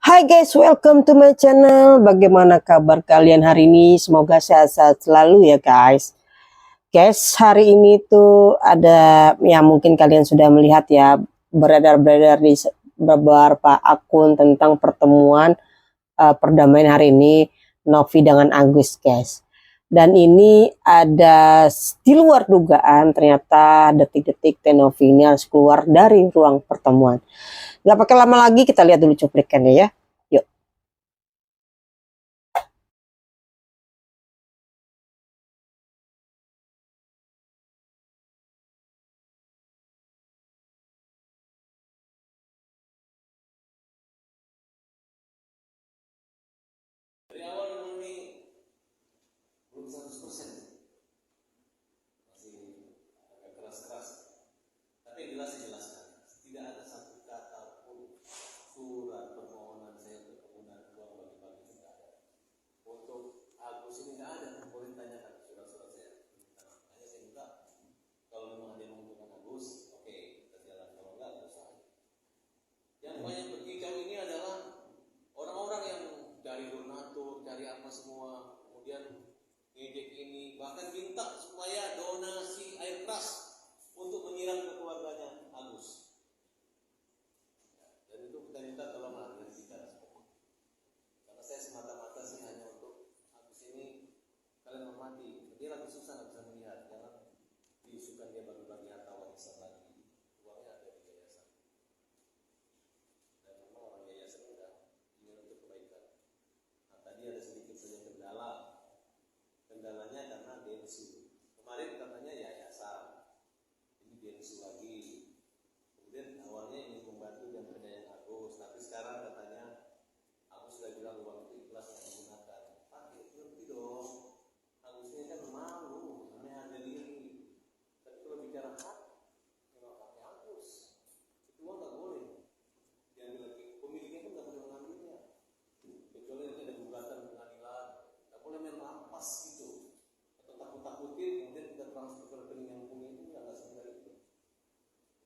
Hai guys, welcome to my channel. Bagaimana kabar kalian hari ini? Semoga sehat-sehat selalu ya guys. Guys, hari ini tuh ada, ya mungkin kalian sudah melihat ya, beredar-beredar di beberapa akun tentang pertemuan perdamaian hari ini Novi dengan Agus guys. Dan ini ada di luar dugaan, ternyata detik-detik Novi ini harus keluar dari ruang pertemuan. Gak pakai lama lagi, kita lihat dulu cuplikannya ya. Yuk. Dari awal memang ini belum 100%, masih agak keras-keras. Tapi yang jelas dijelaskan, tidak ada satu kata pun surat permohonan saya untuk penggunaan uang bagi-bagi itu tidak ada. Untuk Agus ini tidak ada, boleh ditanyakan surat-surat saya. Hanya saya minta kalau memang ada yang menguntungkan Agus, oke, kita jalan. Kalau enggak, tidak usah. Yang banyak berkicau ini adalah orang-orang yang dari donatur, dari apa semua, kemudian ngejek ini, bahkan minta supaya donasi air keras untuk menyiram ke keluarganya Agus. Dan itu kita minta tolonglah dari kita semua. Karena saya semata-mata sih hanya untuk Agus ini, kalian hormati. Dia lagi susah, nggak bisa melihat, jangan diisukan dia bagi-bagi harta warisan lagi. Uangnya ada di yayasan. Dan memang orang yayasan udah ingin untuk kebaikan. Tadi ada sedikit saja kendala. Kendalanya karena densu. Kemarin katanya yayasan, ini densu lagi. Kemudian awalnya ingin membantu dan berdaya Agus, tapi sekarang katanya Agus sudah bilang uang itu ikhlas yang digunakan. Pakai ngerti dong. Agus ini kan malu, namanya harga diri. Tapi kalau bicara hak, memang pakai Agus. Itu uang nggak boleh. Yang lagi pemiliknya pun nggak boleh mengambilnya. Kecuali nanti ada gugatan pengadilan, nggak boleh main rampas gitu, atau takut-takutin kemudian kita transfer ke rekening yang punya itu nggak sebenarnya itu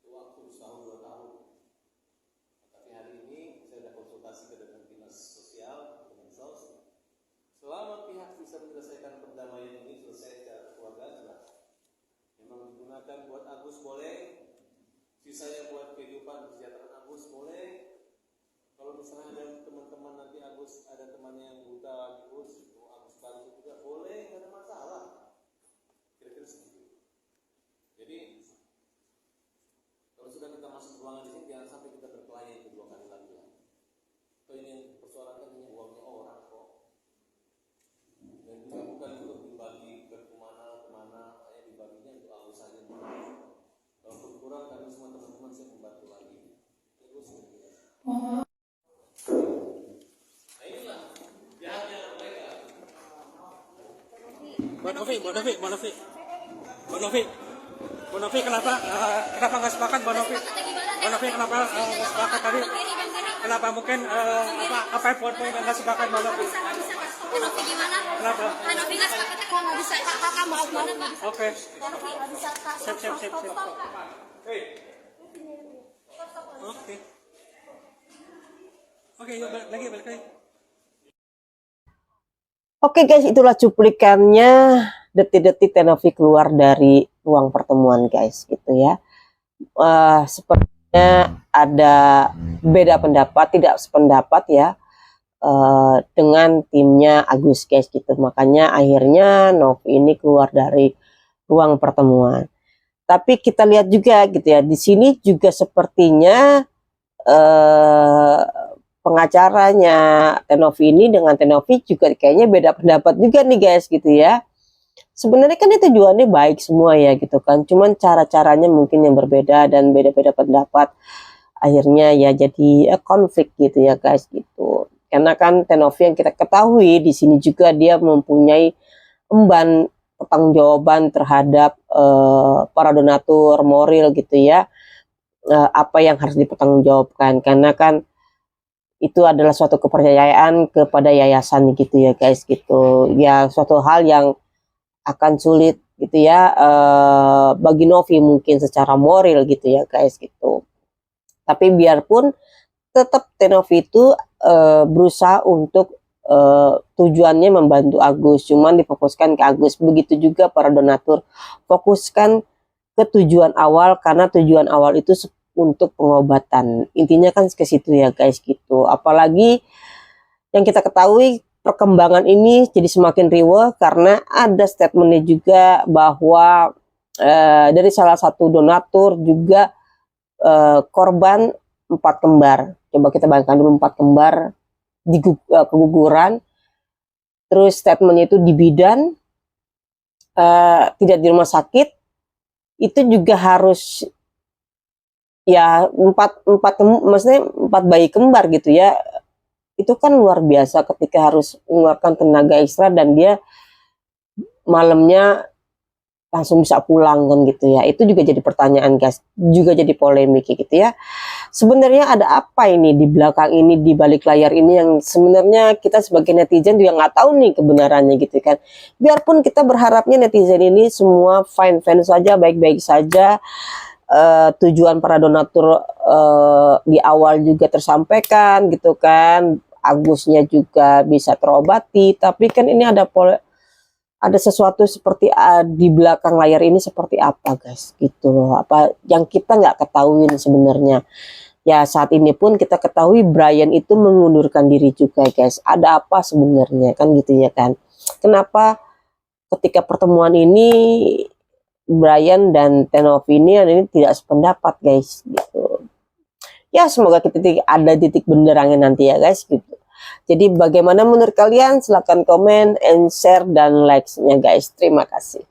waktu setahun 2 tahun. Tapi hari ini saya sudah konsultasi ke dengan dinas sosial, dengan sos. Selama pihak bisa menyelesaikan perdamaian ini selesai secara keluarga, memang digunakan buat Agus boleh, sisanya buat kehidupan kesejahteraan Agus boleh. Kalau misalnya ada teman-teman nanti Agus ada temannya yang buta Agus, Agus bantu juga boleh, nggak ada masalah. Kira-kira segitu. Jadi kalau sudah kita masuk ruangan di sini, jangan sampai kita berkelahi kedua kali lagi lah. Atau ini yang persoalannya hanya uangnya orang kok. Dan juga bukan untuk dibagi ke kemana-kemana, hanya dibaginya untuk Agus saja. Kalau kurang kami semua teman-teman saya membantu lagi. Terus begini. Bu Novi, kenapa nggak sepakat, Bu Novi? Bu Novi, kenapa nggak sepakat tadi? Kenapa mungkin apa yang poin-poin nggak sepakat, Bu Novi? Novi gimana? Kenapa? Novi nggak sepakat kalau nggak bisa kakak mau mana? Oke. Novi nggak bisa. Siap. Oke, yuk balik lagi. Oke guys, itulah cuplikannya detik-detik Novi keluar dari ruang pertemuan guys, gitu ya. Sepertinya ada beda pendapat, tidak sependapat ya dengan timnya Agus guys, gitu. Makanya akhirnya Novi ini keluar dari ruang pertemuan. Tapi kita lihat juga gitu ya, di sini juga sepertinya pengacaranya Novi ini dengan Novi juga kayaknya beda pendapat juga nih guys, gitu ya. Sebenarnya kan itu tujuannya baik semua ya gitu kan, cuman cara-caranya mungkin yang berbeda dan beda-beda pendapat, akhirnya ya jadi konflik gitu ya guys, gitu. Karena kan Novi yang kita ketahui di sini juga dia mempunyai emban pertanggungjawaban terhadap para donatur moral gitu ya, apa yang harus dipertanggungjawabkan, karena kan itu adalah suatu kepercayaan kepada yayasan gitu ya guys, gitu ya, suatu hal yang akan sulit gitu ya bagi Novi mungkin secara moral gitu ya guys, gitu. Tapi biarpun tetap Novi itu berusaha untuk tujuannya membantu Agus, cuman difokuskan ke Agus. Begitu juga para donatur, fokuskan ke tujuan awal, karena tujuan awal itu untuk pengobatan. Intinya kan ke situ ya guys gitu. Apalagi yang kita ketahui perkembangan ini jadi semakin riweh karena ada statementnya juga bahwa dari salah satu donatur juga korban 4 kembar. Coba kita bayangkan dulu 4 kembar keguguran, terus statementnya itu di bidan, tidak di rumah sakit, itu juga harus ya maksudnya 4 bayi kembar gitu ya. Itu kan luar biasa ketika harus mengeluarkan tenaga ekstra dan dia malamnya langsung bisa pulang kan gitu ya. Itu juga jadi pertanyaan guys, juga jadi polemik gitu ya. Sebenarnya ada apa ini di belakang ini, di balik layar ini, yang sebenarnya kita sebagai netizen juga nggak tahu nih kebenarannya gitu kan. Biarpun kita berharapnya netizen ini semua fine-fine saja, baik-baik saja, tujuan para donatur di awal juga tersampaikan gitu kan, Agusnya juga bisa terobati, tapi kan ini ada sesuatu seperti di belakang layar ini seperti apa guys gitu loh, apa yang kita nggak ketahuin sebenarnya. Ya saat ini pun kita ketahui Brian itu mengundurkan diri juga guys. Ada apa sebenarnya kan gitu ya kan. Kenapa ketika pertemuan ini Brian dan Tenovi ini tidak sependapat guys gitu. Ya semoga kita ada titik benderangnya nanti ya guys gitu. Jadi bagaimana menurut kalian? Silahkan komen, and share, dan like-nya guys. Terima kasih.